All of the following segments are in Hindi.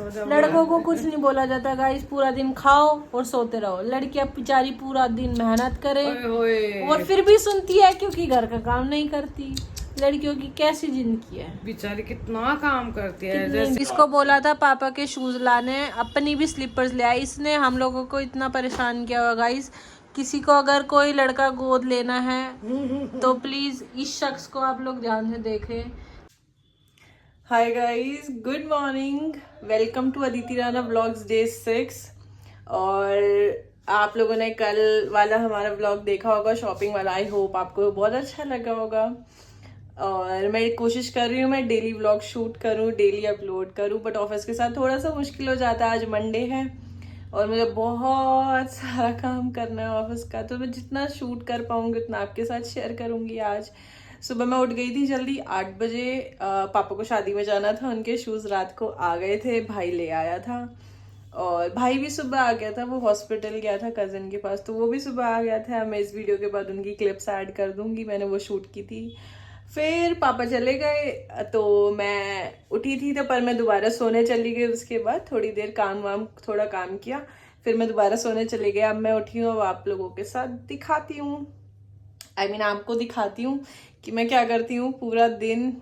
लड़कों को कुछ नहीं बोला जाता गाइस, पूरा दिन खाओ और सोते रहो। लड़कियां बेचारी पूरा दिन मेहनत करे और फिर भी सुनती है क्योंकि घर का काम नहीं करती। लड़कियों की कैसी जिंदगी है, बेचारी कितना काम करती है। इसको बोला था पापा के शूज लाने, अपनी भी स्लीपर्स ले आई। इसने हम लोगों को इतना परेशान किया हुआ गाइस। किसी को अगर कोई लड़का गोद लेना है तो प्लीज इस शख्स को आप लोग ध्यान से देखें। Hi guys, good morning, welcome to Aditi Rana vlogs day 6। और आप लोगों ने कल वाला हमारा व्लॉग देखा होगा, शॉपिंग वाला। आई होप आपको बहुत अच्छा लगा होगा। और मैं कोशिश कर रही हूँ मैं डेली व्लॉग शूट करूँ, डेली अपलोड करूँ, बट ऑफिस के साथ थोड़ा सा मुश्किल हो जाता है। आज मंडे है और मुझे बहुत सारा काम करना है ऑफिस का, तो मैं जितना शूट कर पाऊंगी उतना आपके साथ शेयर करूंगी। आज सुबह मैं उठ गई थी जल्दी 8 बजे। पापा को शादी में जाना था, उनके शूज़ रात को आ गए थे, भाई ले आया था। और भाई भी सुबह आ गया था, वो हॉस्पिटल गया था कज़न के पास, तो वो भी सुबह आ गया था। मैं इस वीडियो के बाद उनकी क्लिप्स ऐड कर दूंगी, मैंने वो शूट की थी। फिर पापा चले गए तो मैं उठी थी, तो पर मैं दोबारा सोने चली गई। उसके बाद थोड़ी देर थोड़ा काम किया, फिर मैं दोबारा सोने चली गई। अब मैं उठी हूँ, अब आप लोगों के साथ दिखाती हूँ, आपको दिखाती हूँ कि मैं क्या करती हूँ पूरा दिन।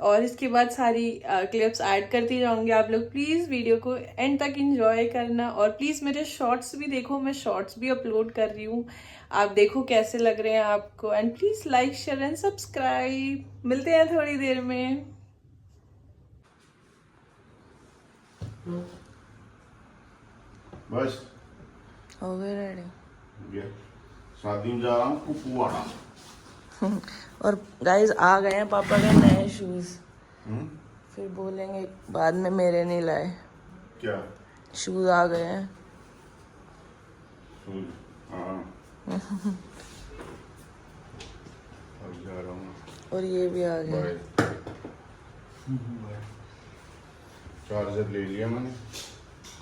और इसके बाद सारी क्लिप्स ऐड करती जाऊंगी। आप लोग प्लीज़ वीडियो को एंड तक एंजॉय करना, और प्लीज़ मेरे शॉर्ट्स भी देखो, मैं शॉर्ट्स भी अपलोड कर रही हूँ। आप देखो कैसे लग रहे हैं आपको, and please like share and subscribe. मिलते हैं थोड़ी देर में। बस हो गए रेडी, शादी में जा रहा हूँ कुपवाड़ा। और गाइस आ गए हैं पापा के नए शूज। फिर बोलेंगे बाद में मेरे नहीं लाए। क्या शूज आ गए हैं? हाँ। अब जा रहा हूँ। और ये भी आ गए। चार्जर ले लिया मैंने,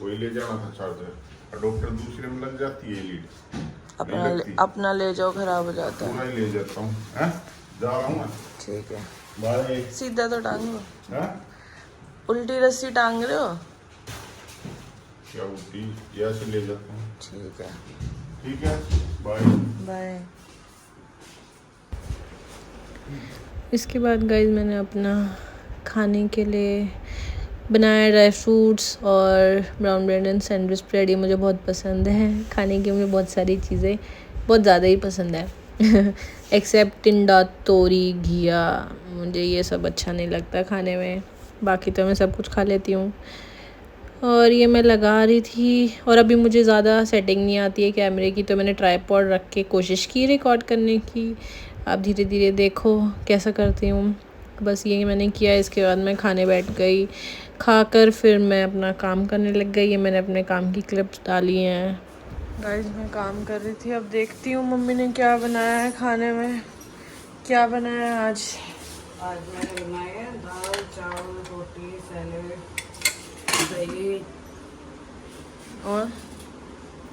वही ले जाना था चार्जर। डॉक्टर दूसरे में लग जाती है लीड। अपना ले जाओ, खराब हो जाता है। पूरा ही ले जाता हूँ। जा रहा हूँ मैं। ठीक है, बाय। सीधा तो टांग लो। हाँ? उल्टी रस्सी टांग रहे हो? क्या उल्टी, ऐसे ले जाता हूँ। ठीक है, ठीक है, बाय बाय। इसके बाद गाइस मैंने अपना खाने के लिए बनाया ड्राई फ्रूट्स और brown bread and sandwich bread. ये मुझे बहुत पसंद है खाने की, मुझे बहुत सारी चीज़ें बहुत ज़्यादा ही पसंद है एक्सेप्ट टिंडा, तोरी, घिया, मुझे ये सब अच्छा नहीं लगता खाने में। बाकी तो मैं सब कुछ खा लेती हूँ। और ये मैं लगा रही थी, और अभी मुझे ज़्यादा सेटिंग नहीं आती है कैमरे की, तो मैंने ट्राइपॉड रख के कोशिश की रिकॉर्ड करने की। आप धीरे धीरे देखो कैसा करती हूँ। बस ये मैंने किया। इसके बाद मैं खाने बैठ गई, खाकर फिर मैं अपना काम करने लग गई। ये मैंने अपने काम की क्लिप्स डाली हैं। गाइस मैं काम कर रही थी, अब देखती हूँ मम्मी ने क्या बनाया है खाने में। क्या बनाया है आज? आज मैंने बनाए हैं दाल, चावल, रोटी, सैलेड, दही। और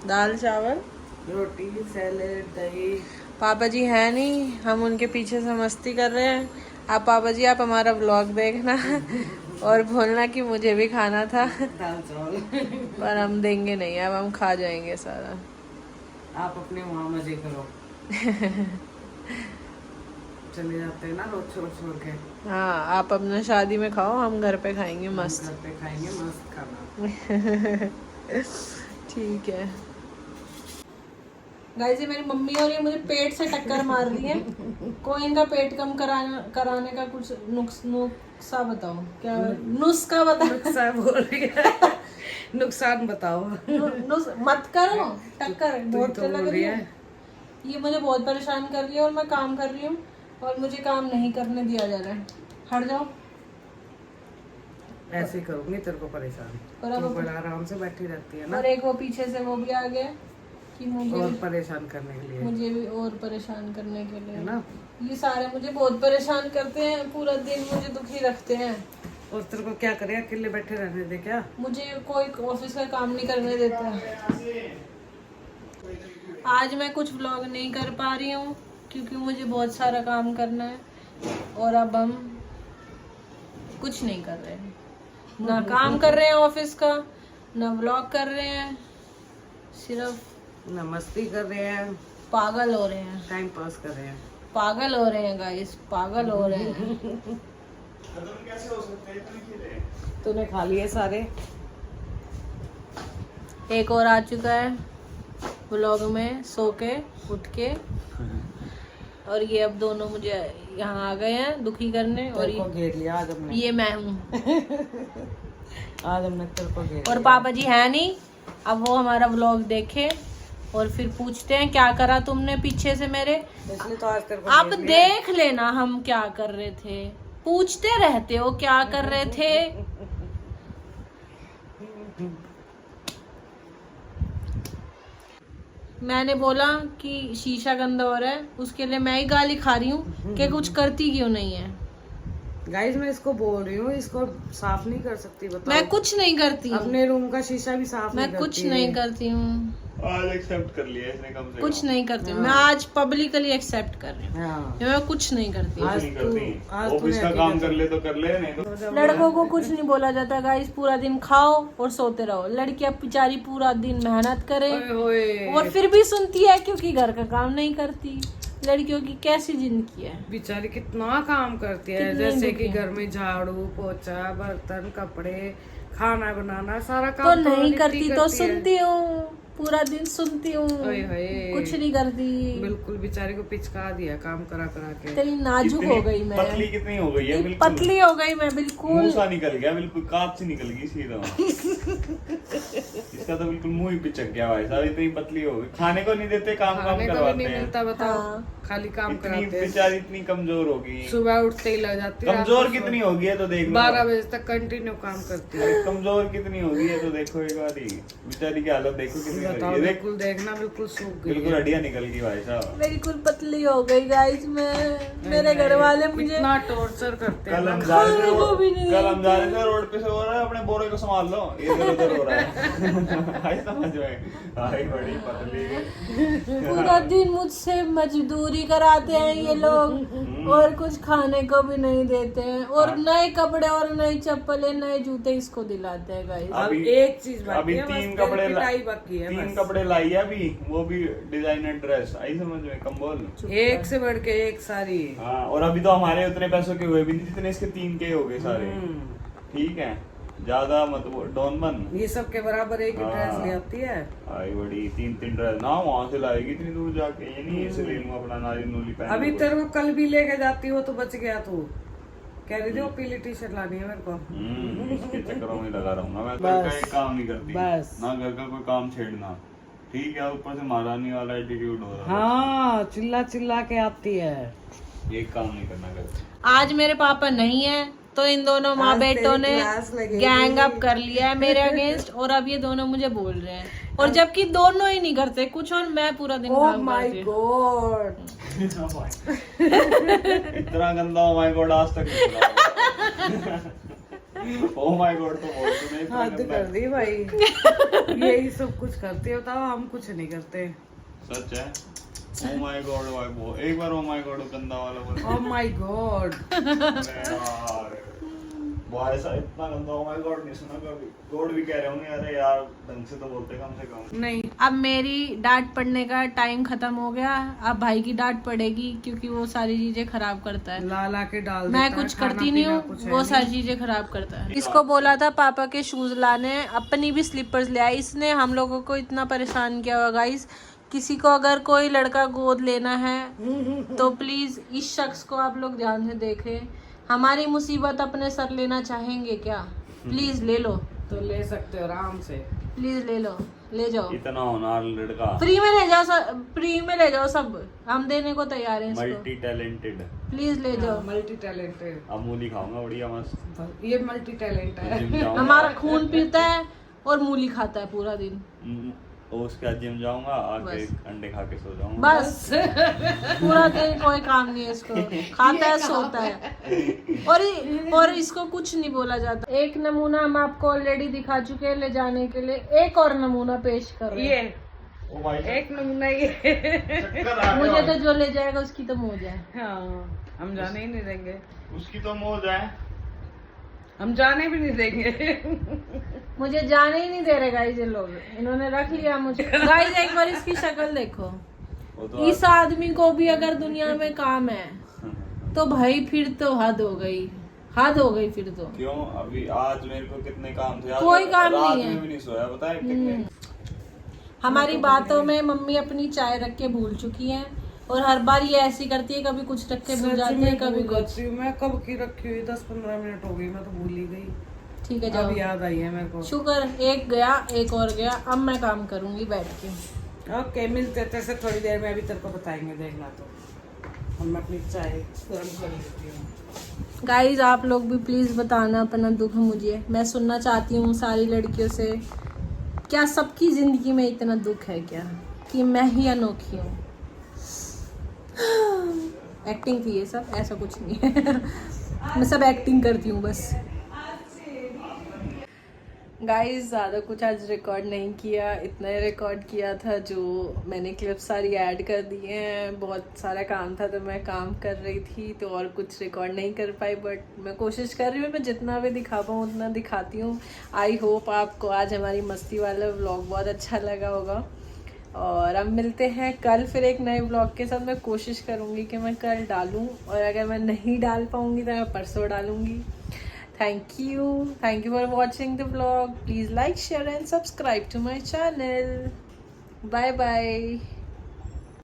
दाल, चावल, रोटी, सैलेड, दही। पापा जी है नहीं, हम उनके पीछे से मस्ती कर रहे हैं। आप पापा जी, आप हमारा व्लॉग देखना और बोलना कि मुझे भी खाना था दाल चावल पर हम देंगे नहीं, अब हम खा जाएंगे सारा। आप अपने वहाँ मजे करो चले जाते हैं ना रोज छोड़ छोड़ के। हाँ, आप अपना शादी में खाओ, हम घर पे खाएंगे मस्त। घर पे खाएंगे मस्त खाना। ठीक है गाइस, ये मेरी मम्मी और ये मुझे पेट से टक्कर मार रही है। कोई इनका पेट कम कराने का कुछ नुस्खा बताओ। क्या नुस्खा बताओ? नुकसान बोल रही है नुकसान बताओ। मत करो टक्कर, बहुत तो लग रही है। ये मुझे बहुत परेशान कर रही है और मैं काम कर रही हूँ और मुझे काम नहीं करने दिया जा रहा है। हट जाओ। ऐसे ही करूंगी तेरे को परेशान, और अब बड़ा आराम से बैठी रहती है ना। और एक वो पीछे से वो भी आ गया कि और परेशान करने के लिए, मुझे भी और परेशान करने के लिए है ना। ये सारे मुझे बहुत परेशान करते हैं, पूरा दिन मुझे दुखी रखते हैं। और तेरे को क्या करे, अकेले बैठे रहने दे क्या? मुझे कोई ऑफिस का काम नहीं करने देता। आज मैं कुछ व्लॉग नहीं कर पा रही हूँ क्योंकि मुझे बहुत सारा काम करना है और अब हम कुछ नहीं कर रहे हैं। ना काम कर रहे हैं ऑफिस का, ना व्लॉग कर रहे हैं, सिर्फ ना मस्ती कर रहे हैं, पागल हो रहे हैं, टाइम पास कर रहे हैं। पागल हो रहे हैं गाइस, पागल हो रहे हैं। कैसे हो सकते हैं इतने खिले? तूने खा लिए सारे? एक और आ चुका है व्लॉग में सो के उठ के, और ये अब दोनों मुझे यहाँ आ गए हैं दुखी करने। और तेरे को घेर लिया आज हमने। ये मैं हूँ आज हमने तेरे को घेर और लिया। पापा जी है नहीं। अब वो हमारा व्लॉग देखे और फिर पूछते हैं क्या करा तुमने पीछे से मेरे। इसलिए तो आज तेरे को अब घेर लिया। देख लेना हम क्या कर रहे थे, पूछते रहते हो क्या कर रहे थे। मैंने बोला कि शीशा गंदा हो रहा है, उसके लिए मैं ही गाली खा रही हूँ कि कुछ करती क्यों नहीं है। गाइस मैं इसको बोल रही हूँ, इसको साफ नहीं कर सकती, बताओ। मैं कुछ नहीं करती हूँ, अपने रूम का शीशा भी साफ मैं नहीं कुछ करती नहीं है। करती हूँ, आज एक्सेप्ट कर लिया इसने कम से कुछ कम। नहीं करती हूँ। मैं आज पब्लिकली एक्सेप्ट कर रही हूँ हाँ। कि मैं कुछ नहीं करती। आज नहीं करती। आज ऑफिस तूने का काम कर ले तो कर ले, नहीं तो लड़कों को कुछ नहीं बोला जाता गाइस, पूरा दिन खाओ और सोते रहो। लड़कियां बेचारी पूरा दिन मेहनत करे ओए होए। और फिर भी सुनती है क्योंकि घर का काम नहीं करती। लड़कियों की कैसी जिंदगी है। बेचारी कितना काम करती है, कितनी जैसे कि दुखी है। घर में झाड़ू पोछा बर्तन कपड़े खाना बनाना सारा तो काम नहीं नित्ती करती तो है। सुनती हूँ, पूरा दिन सुनती हूँ, ओए होए। कुछ नहीं करती। बिल्कुल बेचारी को पिचका दिया काम करा करा के। इतनी नाजुक हो गई मैं, पतली कितनी हो गई है, इतनी बिल्कुल पतली हो गई मैं बिल्कुल। मुंह सा निकल गया, बिल्कुल कांच से निकल गई सीधा। इसका तो बिल्कुल मुंह ही पिचक गया भाई साहब, इतनी पतली हो गई। खाने को नहीं देते, काम खाने का भी करवाते नहीं हैं। मिलता, बताओ। हाँ। खाली काम इतनी कराते हैं। बेचारी इतनी कमजोर हो गई। सुबह उठते ही लग जाती है, कमजोर रात को कितनी हो गई है तो देख लो। 12 बजे तक कंटिन्यू काम करती है। कमजोर कितनी हो गई है तो देखो एक बार ही। बेचारी की हालत देखो कितनी हो बताओ, गई है। देख बिल्कुल देखना, बिल्कुल सूख गई बिल्कुल है। हड्डियां निकल गई भाई साहब। बिल्कुल पतली हो गई गाइस मैं। मेरे घर वाले मुझे कितना टॉर्चर करते हैं कल ना। हम जा रहे खाने को भी नहीं थे, कल हम जा रहे थे रोड पे से हो रहा है, अपने बोरे को संभाल लो, ये इधर उधर हो रहा है। आई समझ में आई, बड़ी पतली। पूरा दिन मुझसे मजदूरी कराते हैं ये लोग और कुछ खाने को भी नहीं देते हैं, और नए कपड़े और नई चप्पलें नए जूते इसको दिलाते हैं गाइस। अब अभी- एक चीज बाकी अभी है, बस तीन तेरी कपड़े पिटाई बाकी है, तीन बस। कपड़े लाई है अभी, वो भी डिजाइनर ड्रेस। आई समझ में, कंबल। एक से बढ़ के एक सारी। हाँ, और अभी तो हमारे उतने पैसों के हुए भी नहीं जितने इसके 3 के हो गए सारे। ठीक है, ज्यादा मत डॉन बन। ये सब के बराबर एक ही हाँ। ड्रेस ले आती है। आई बड़ी 3 ड्रेस ना वहां से लाएगी इतनी दूर जाके, ये नहीं ऐसे ले लूंगा अपना नाली नूली पहन अभी लूंगा। तेरे को कल भी लेके जाती हो तो बच गया तू। कह रही थी वो पीली टी शर्ट लानी है मेरे को। इसके चक्करों में लगा रहूंगा मैं। घर बस। का एक काम नहीं करती, बस। ना घर का कोई काम छेड़ना। ठीक है, ऊपर से महारानी वाला एटीट्यूड हो रहा है। हाँ, चिल्ला चिल्ला के आती है। एक काम नहीं करना घर। आज मेरे पापा नहीं है तो इन दोनों माँ आज बेटों तेरी ने क्लास लगेगी। गैंग अप कर लिया है मेरे अगेंस्ट, और अब ये दोनों मुझे बोल रहे हैं, और जबकि दोनों ही नहीं करते कुछ और मैं पूरा दिन ओह काम माय करती हूँ। गॉड। इतना गंदा ओ माय गॉड आज तक नहीं सुना। ओ माय गॉड तो बोल तूने इतना हद गंदा। कर दी भाई। यही सब कुछ करते हो, बताओ हम कुछ नहीं करते। सच है। ओ माय गॉड एक बार ओ माय गॉड गंदा वाला बोल। Oh my God. अरे यार भाई साहब इतना गंदा ओ माय गॉड नहीं सुना कभी। गॉड भी कह रहे होंगे अरे यार ढंग से तो बोलते कम से कम। नहीं, अब मेरी डांट पड़ने का टाइम खत्म हो गया, अब भाई की डांट पड़ेगी क्योंकि वो सारी चीजें खराब करता है। ला ला के डाल मैं देता है, कुछ खाना करती नहीं पीना हूँ, कुछ है वो नहीं। सारी चीजें खराब करता है। इसको बोला था पापा के शूज लाने, अपनी भी स्लीपर्स ले आई। इसने हम लोगों को इतना परेशान किया हुआ गाइस। किसी को अगर कोई लड़का गोद लेना है तो प्लीज इस शख्स को आप लोग ध्यान से देखें। हमारी मुसीबत अपने सर लेना चाहेंगे क्या? प्लीज ले लो, तो ले सकते हो आराम से। प्लीज ले लो, ले जाओ। इतना होनहार लड़का, फ्री में ले जाओ, फ्री में ले जाओ, सब हम देने को तैयार हैं इसको। Multi talented. प्लीज ले जाओ। Multi talented. अब मूली खाऊंगा बढ़िया मस्त। ये मल्टी टैलेंट है। जिम जाऊंगा। हमारा खून पीता है और मूली खाता है पूरा दिन। और उसके बाद जिम जाऊंगा, आके बस। अंडे खा के सो जाऊंगा। बस पूरा दिन कोई काम नहीं है इसको, खाता है सोता है, और इसको कुछ नहीं बोला जाता। एक नमूना हम आपको ऑलरेडी दिखा चुके हैं ले जाने के लिए, एक और नमूना पेश कर रहे हैं। ये ओ भाई एक नमूना ये। चक्कर आ मुझे गया। तो जो ले जाएगा उसकी तो मौज है। हाँ, हम जाने ही नहीं देंगे। उसकी तो मौज है। हम जाने भी नहीं देंगे। मुझे जाने ही नहीं दे रहे गाइस ये लोग, इन्होंने रख लिया मुझे। गाइस एक बार इसकी शक्ल देखो, इस आदमी को भी अगर दुनिया में काम है तो भाई फिर तो हद हो गई, हद हो गई फिर तो। क्यों? अभी आज मेरे को कितने काम थे, आज कोई काम रात नहीं है। में भी नहीं सोया, पता है कितने। हमारी बातों में मम्मी अपनी चाय रख के भूल चुकी है, और हर बार ये ऐसी करती है, कभी कुछ रख के भूल जाती है, कभी कुछ। मैं कब की रखी हुई, 10-15 मिनट हो गई, मैं तो भूल ही गई। ठीक है अब जाओ, याद आई है मेरे को। शुक्र एक गया एक और गया, अब मैं काम करूंगी बैठ के। ओके, मिलते तेरे थोड़ी देर में, अभी तेरे को बताएंगे, देखना। तो हम मैं अपनी चाय गर्म कर लेती हूँ। गाइज आप लोग भी प्लीज़ बताना अपना दुख मुझे, मैं सुनना चाहती हूँ सारी लड़कियों से, क्या सबकी ज़िंदगी में इतना दुख है क्या, कि मैं ही अनोखी हूँ? एक्टिंग थी ये सब, ऐसा कुछ नहीं है। मैं सब एक्टिंग करती हूँ बस। गाइस ज़्यादा कुछ आज रिकॉर्ड नहीं किया, इतना ही रिकॉर्ड किया था जो मैंने क्लिप सारी ऐड कर दी हैं। बहुत सारा काम था तो मैं काम कर रही थी, तो और कुछ रिकॉर्ड नहीं कर पाई, बट मैं कोशिश कर रही हूँ, मैं जितना भी दिखा पाऊँ उतना दिखाती हूँ। आई होप आपको आज हमारी मस्ती वाला व्लॉग बहुत अच्छा लगा होगा, और अब मिलते हैं कल फिर एक नए व्लॉग के साथ। मैं कोशिश करूँगी कि मैं कल डालूँ, और अगर मैं नहीं डाल पाऊँगी तो मैं परसों डालूँगी। Thank you for watching the vlog. Please like, share and subscribe to my channel. Bye bye.